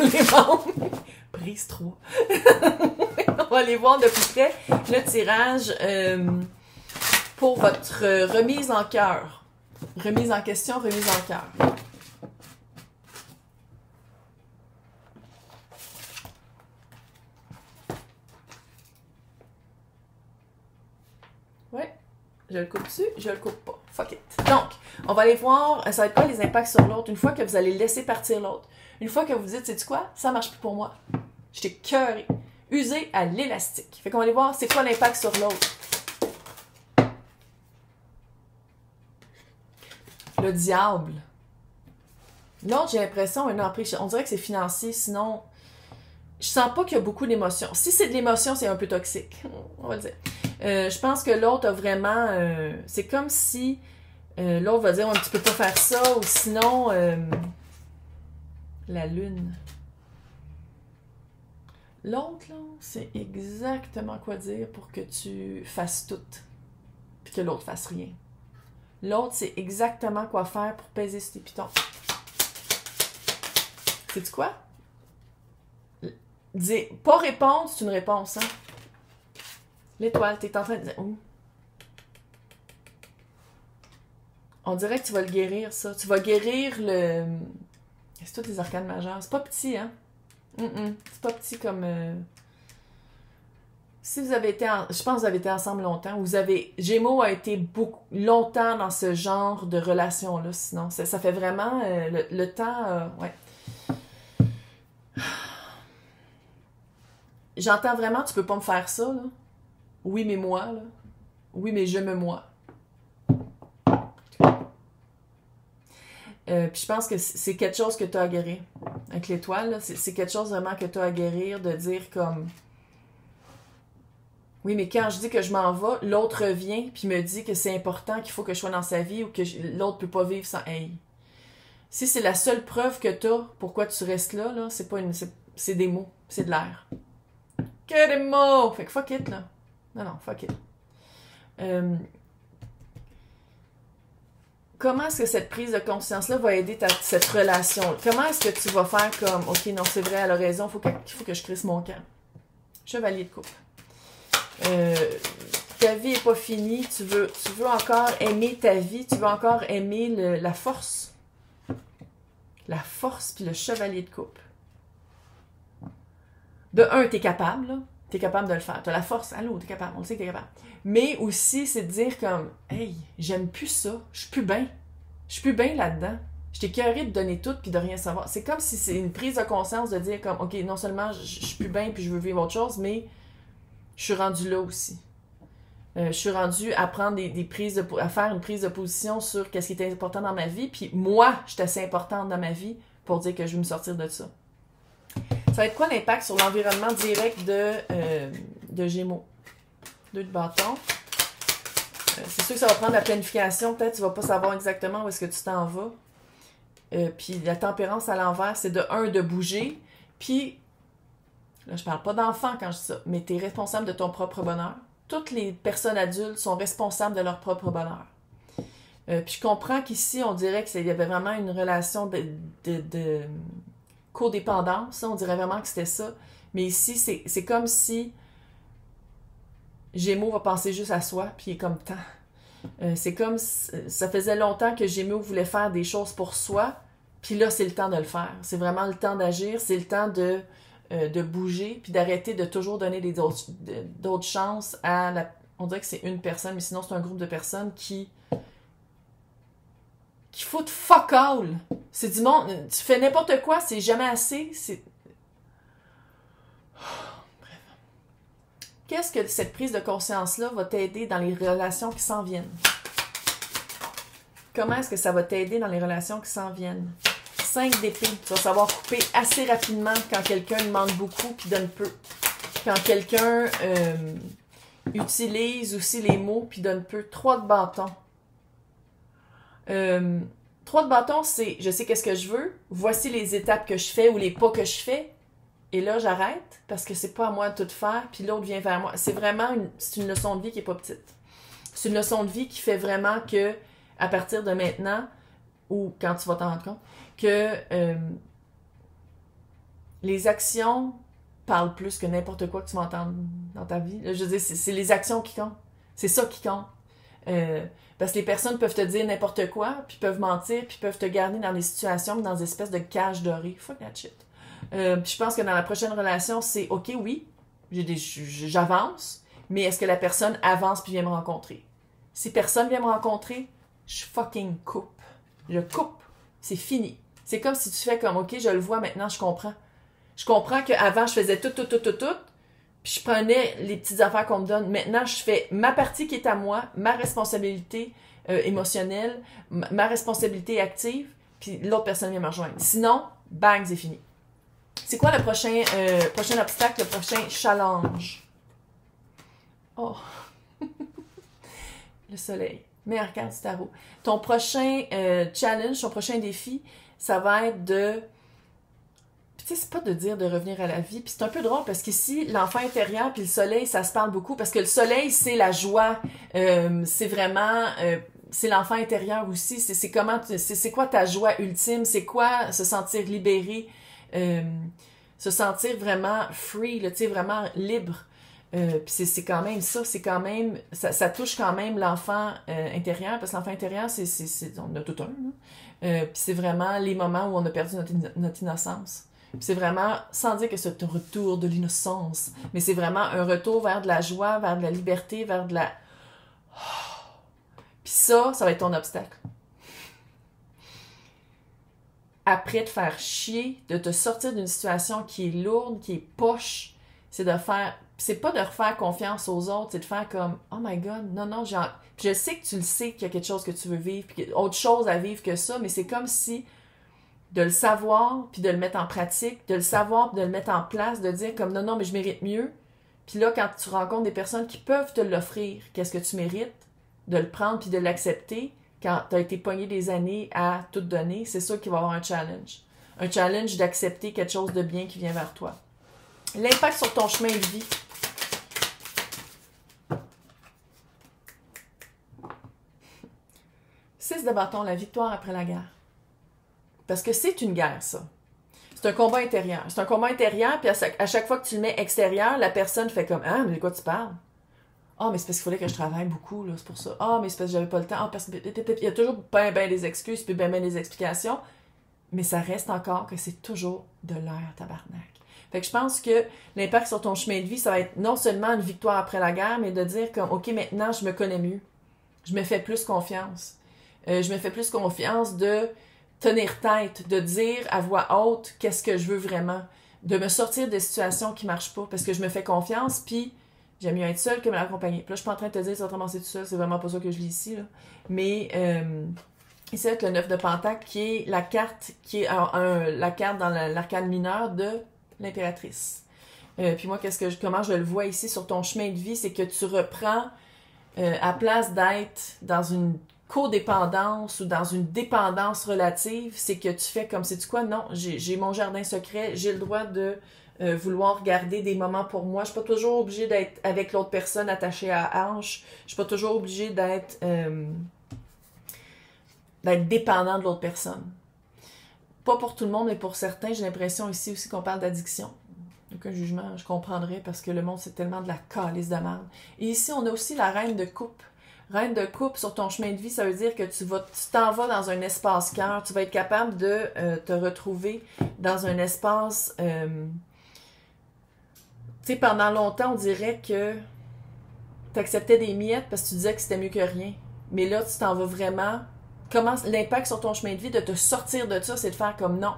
les membres. Prise 3. On va aller voir de plus près le tirage pour votre remise en cœur. Remise en question, remise en cœur. Ouais. Je le coupe dessus, je le coupe pas. Fuck it. Donc, on va aller voir, ça va être quoi les impacts sur l'autre une fois que vous allez laisser partir l'autre. Une fois que vous dites, sais-tu quoi? Ça marche plus pour moi. J'étais cœurée. Usé à l'élastique. Fait qu'on va aller voir c'est quoi l'impact sur l'autre. Le diable. L'autre, j'ai l'impression, non, après, on dirait que c'est financier, sinon, je sens pas qu'il y a beaucoup d'émotions. Si c'est de l'émotion, c'est un peu toxique. On va le dire. Je pense que l'autre a vraiment... c'est comme si l'autre va dire, tu peux pas faire ça, ou sinon... la lune. L'autre, là, c'est exactement quoi dire pour que tu fasses tout, puis que l'autre fasse rien. L'autre, c'est exactement quoi faire pour peser sur tes pitons. Sais-tu quoi? Dis, pas répondre, c'est une réponse, hein? L'étoile, t'es en train de dire... Oh. On dirait que tu vas le guérir, ça. Tu vas guérir le... C'est tous les arcanes majeures. C'est pas petit, hein? C'est pas petit comme... Si vous avez été... Je pense que vous avez été ensemble longtemps. Vous avez... Gémeaux a été beaucoup longtemps dans ce genre de relation-là, sinon. Ça fait vraiment... le temps... ouais. J'entends vraiment, tu peux pas me faire ça, là. Oui, mais moi, là. Oui, mais je me moi. Puis je pense que c'est quelque chose que tu as à guérir. Avec l'étoile, c'est quelque chose vraiment que tu as à guérir, de dire comme... Oui, mais quand je dis que je m'en vais, l'autre revient puis me dit que c'est important, qu'il faut que je sois dans sa vie ou que l'autre peut pas vivre sans... Hey. Si c'est la seule preuve que tu as, pourquoi tu restes là, c'est pas une... C'est des mots, c'est de l'air. Que des mots! Fait que fuck it, là. Non, fuck it. Comment est-ce que cette prise de conscience-là va aider cette relation? Comment est-ce que tu vas faire comme, OK, non, c'est vrai, elle a raison, il faut que je crisse mon camp. Chevalier de coupe. Ta vie n'est pas finie, tu veux encore aimer ta vie, tu veux encore aimer la force. La force, puis le chevalier de coupe. De un, t'es capable, là. T'es capable de le faire. T'as la force. Allô, t'es capable. On le sait que t'es capable. Mais aussi, c'est de dire comme, hey, j'aime plus ça. Je suis plus bien. Je suis plus bien là-dedans. J'étais curée de donner tout puis de rien savoir. C'est comme si c'est une prise de conscience de dire comme, OK, non seulement je suis plus bien puis je veux vivre autre chose, mais je suis rendue là aussi. Je suis rendue à prendre à faire une prise de position sur qu'est-ce qui était important dans ma vie. Puis moi, j'étais assez importante dans ma vie pour dire que je veux me sortir de ça. Ça va être quoi l'impact sur l'environnement direct de Gémeaux? 2 de bâton. C'est sûr que ça va prendre la planification. Peut-être que tu vas pas savoir exactement où est-ce que tu t'en vas. Puis la tempérance à l'envers, c'est de 1, de bouger. Puis, là, je parle pas d'enfant quand je dis ça, mais tu es responsable de ton propre bonheur. Toutes les personnes adultes sont responsables de leur propre bonheur. Puis je comprends qu'ici, on dirait qu'il y avait vraiment une relation de codépendance, on dirait vraiment que c'était ça. Mais ici, c'est comme si Gémeaux va penser juste à soi, puis il est comme tant. C'est comme ça faisait longtemps que Gémeaux voulait faire des choses pour soi, puis là, c'est le temps de le faire. C'est vraiment le temps d'agir, c'est le temps de bouger, puis d'arrêter de toujours donner d'autres chances à la... On dirait que c'est une personne, mais sinon, c'est un groupe de personnes qui foutent fuck all. C'est du monde, tu fais n'importe quoi, c'est jamais assez, c'est... Bref. Qu'est-ce que cette prise de conscience-là va t'aider dans les relations qui s'en viennent? Comment est-ce que ça va t'aider dans les relations qui s'en viennent? 5 d'épée, tu vas savoir couper assez rapidement quand quelqu'un demande beaucoup puis donne peu. Quand quelqu'un utilise aussi les mots puis donne peu. 3 de bâton. 3 de bâton, c'est je sais qu'est-ce que je veux, voici les étapes que je fais ou les pas que je fais, et là j'arrête parce que c'est pas à moi de tout faire, puis l'autre vient vers moi. C'est vraiment c'est une leçon de vie qui est pas petite. C'est une leçon de vie qui fait vraiment que à partir de maintenant, ou quand tu vas t'en rendre compte, que les actions parlent plus que n'importe quoi que tu vas entendre dans ta vie. Je veux dire, c'est les actions qui comptent. C'est ça qui compte. Parce que les personnes peuvent te dire n'importe quoi, puis peuvent mentir, puis peuvent te garder dans des situations, dans des espèces de cages dorées. Fuck that shit. Puis je pense que dans la prochaine relation, c'est OK, oui, j'avance, mais est-ce que la personne avance puis vient me rencontrer? Si personne vient me rencontrer, je fucking coupe. Je coupe. C'est fini. C'est comme si tu fais comme OK, je le vois maintenant, je comprends. Je comprends qu'avant, je faisais tout, puis je prenais les petites affaires qu'on me donne. Maintenant, je fais ma partie qui est à moi, ma responsabilité émotionnelle, ma responsabilité active, puis l'autre personne vient me rejoindre. Sinon, bang, c'est fini. C'est quoi le prochain obstacle, le prochain challenge? Oh! Le soleil. Meilleure carte du tarot. Ton prochain challenge, ton prochain défi, ça va être de... Tu sais, c'est pas de dire de revenir à la vie. Puis c'est un peu drôle parce qu'ici, l'enfant intérieur puis le soleil, ça se parle beaucoup. Parce que le soleil, c'est la joie. C'est vraiment... c'est l'enfant intérieur aussi. C'est comment... C'est quoi ta joie ultime? C'est quoi se sentir libéré? Se sentir vraiment free, tu sais, vraiment libre. Puis c'est quand même ça, c'est quand même... Ça touche quand même l'enfant intérieur. Parce que l'enfant intérieur, on a tout un. Puis c'est vraiment les moments où on a perdu notre innocence. C'est vraiment, sans dire que c'est un retour de l'innocence, mais c'est vraiment un retour vers de la joie, vers de la liberté, vers de la... Puis ça va être ton obstacle. Après te faire chier, de te sortir d'une situation qui est lourde, qui est poche, c'est de faire... C'est pas de refaire confiance aux autres, c'est de faire comme « Oh my God, non, je sais que tu le sais qu'il y a quelque chose que tu veux vivre, puis qu'il y a autre chose à vivre que ça, mais c'est comme si... de le savoir, puis de le mettre en pratique, de le savoir, puis de le mettre en place, de dire comme non, mais je mérite mieux. Puis là, quand tu rencontres des personnes qui peuvent te l'offrir, qu'est-ce que tu mérites, de le prendre puis de l'accepter, quand tu as été pogné des années à tout donner, c'est sûr qu'il va y avoir un challenge. Un challenge d'accepter quelque chose de bien qui vient vers toi. L'impact sur ton chemin de vie. Six de bâton, la victoire après la guerre. Parce que c'est une guerre, ça. C'est un combat intérieur. C'est un combat intérieur, puis à chaque fois que tu le mets extérieur, la personne fait comme « Ah, mais de quoi tu parles? » « Ah, mais c'est parce qu'il fallait que je travaille beaucoup, là, c'est pour ça. Ah, mais c'est parce que j'avais pas le temps. Ah, parce que... » Il y a toujours ben des excuses, puis ben des explications, mais ça reste encore que c'est toujours de l'air, tabarnak. Fait que je pense que l'impact sur ton chemin de vie, ça va être non seulement une victoire après la guerre, mais de dire comme « OK, maintenant, je me connais mieux. Je me fais plus confiance. Je me fais plus confiance de... tenir tête, de dire à voix haute qu'est-ce que je veux vraiment, de me sortir des situations qui marchent pas, parce que je me fais confiance, puis j'aime mieux être seule que mal accompagnée. Puis là, je suis pas en train de te dire, tu vas te ramasser tout seul, c'est vraiment pas ça que je lis ici, là. Mais ici, avec le 9 de Pentacle, qui est la carte, la carte dans l'arcane mineur de l'impératrice. Puis moi, comment je le vois ici sur ton chemin de vie, c'est que tu reprends, à place d'être dans une codépendance ou dans une dépendance relative, c'est que tu fais comme, sais-tu quoi? Non, j'ai mon jardin secret, j'ai le droit de vouloir garder des moments pour moi. Je suis pas toujours obligée d'être avec l'autre personne attachée à hanche. Je suis pas toujours obligée d'être dépendant de l'autre personne. Pas pour tout le monde, mais pour certains, j'ai l'impression ici aussi qu'on parle d'addiction. Aucun jugement, je comprendrais, parce que le monde, c'est tellement de la calice de merde. Et ici, on a aussi la reine de coupe. Reine de coupe sur ton chemin de vie, ça veut dire que tu t'en vas dans un espace cœur. Tu vas être capable de te retrouver dans un espace... tu sais, pendant longtemps, on dirait que tu acceptais des miettes parce que tu disais que c'était mieux que rien. Mais là, tu t'en vas vraiment... L'impact sur ton chemin de vie, de te sortir de ça, c'est de faire comme non.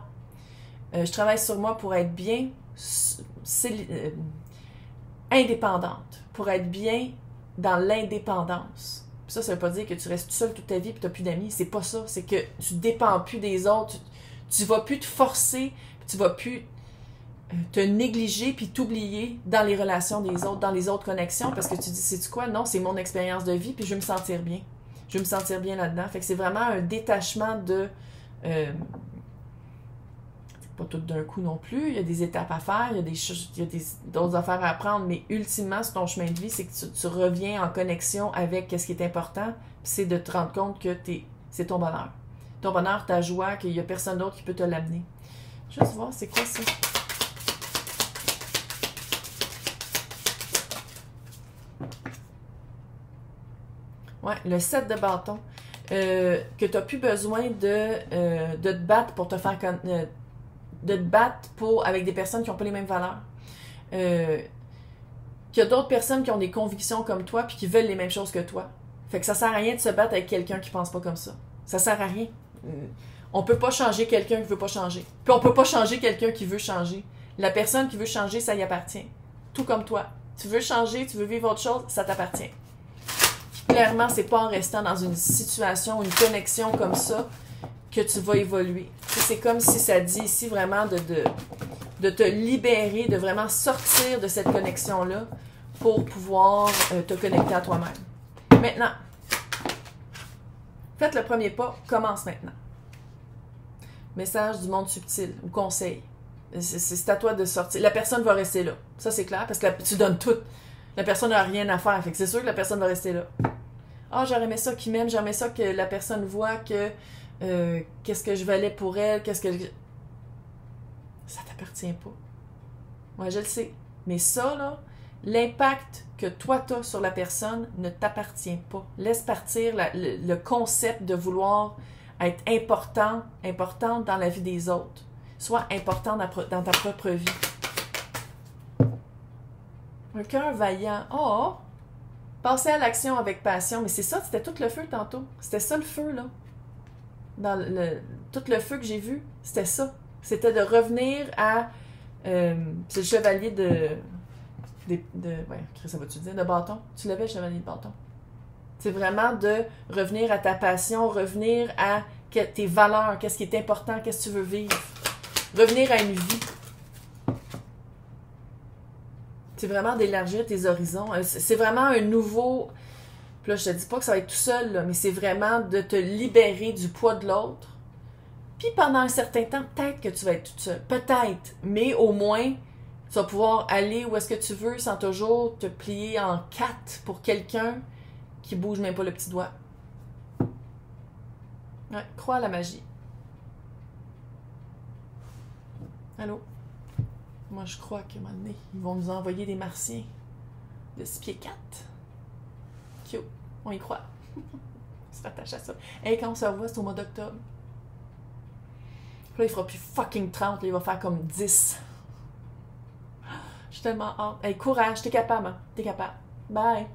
Je travaille sur moi pour être bien indépendante, pour être bien dans l'indépendance. Puis ça veut pas dire que tu restes seule toute ta vie et tu n'as plus d'amis. C'est pas ça. C'est que tu dépends plus des autres. Tu vas plus te forcer, tu vas plus te négliger puis t'oublier dans les relations des autres, dans les autres connexions, parce que tu dis, sais-tu quoi? Non, c'est mon expérience de vie puis je vais me sentir bien. Je vais me sentir bien là-dedans. Fait que c'est vraiment un détachement de... pas tout d'un coup non plus, il y a des étapes à faire, il y a d'autres affaires à apprendre, mais ultimement, sur ton chemin de vie, c'est que tu reviens en connexion avec ce qui est important, puis c'est de te rendre compte que c'est ton bonheur. Ton bonheur, ta joie, qu'il n'y a personne d'autre qui peut te l'amener. Juste voir, c'est quoi ça? Ouais, le 7 de bâton. Que tu n'as plus besoin de te battre pour te faire de te battre avec des personnes qui n'ont pas les mêmes valeurs. Qu'il y a d'autres personnes qui ont des convictions comme toi puis qui veulent les mêmes choses que toi. Fait que ça sert à rien de se battre avec quelqu'un qui pense pas comme ça. Ça sert à rien. On peut pas changer quelqu'un qui veut pas changer. Puis on peut pas changer quelqu'un qui veut changer. La personne qui veut changer, ça y appartient. Tout comme toi. Tu veux changer, tu veux vivre autre chose, ça t'appartient. Clairement, c'est pas en restant dans une situation, une connexion comme ça que tu vas évoluer. C'est comme si ça dit ici vraiment de te libérer, de vraiment sortir de cette connexion-là pour pouvoir te connecter à toi-même. Maintenant, faites le premier pas, commence maintenant. Message du monde subtil ou conseil. C'est à toi de sortir. La personne va rester là. Ça, c'est clair, parce que tu donnes tout. La personne n'a rien à faire. Fait que c'est sûr que la personne va rester là. Ah, j'aurais aimé ça qu'il m'aime. J'aurais aimé ça que la personne voit que qu'est-ce que je valais pour elle. Ça t'appartient pas. Moi, je le sais. Mais ça, là, l'impact que toi, tu as sur la personne ne t'appartient pas. Laisse partir le concept de vouloir être importante dans la vie des autres. Sois important dans ta propre vie. Un cœur vaillant. Oh! Passer à l'action avec passion. Mais c'est ça, c'était tout le feu tantôt. C'était ça le feu, là. Tout le feu que j'ai vu, c'était ça. C'était de revenir à... c'est le chevalier ouais, ça va-tu dire? De bâton? Tu l'avais, le chevalier de bâton. C'est vraiment de revenir à ta passion, revenir à tes valeurs, qu'est-ce qui est important, qu'est-ce que tu veux vivre. Revenir à une vie. C'est vraiment d'élargir tes horizons. C'est vraiment un nouveau... Puis là, je te dis pas que ça va être tout seul, là, mais c'est vraiment de te libérer du poids de l'autre. Puis pendant un certain temps, peut-être que tu vas être toute seule. Peut-être. Mais au moins, tu vas pouvoir aller où est-ce que tu veux sans toujours te plier en 4 pour quelqu'un qui bouge même pas le petit doigt. Ouais, crois à la magie. Allô? Moi, je crois qu'à un moment donné, ils vont nous envoyer des martiens de 6 pieds 4. Cute. On y croit. On se rattache à ça. Hey, quand on se revoit, c'est au mois d'octobre. Là, il fera plus fucking 30. Là, il va faire comme 10. Je suis tellement hâte. Hey, courage. T'es capable, hein? T'es capable. Bye.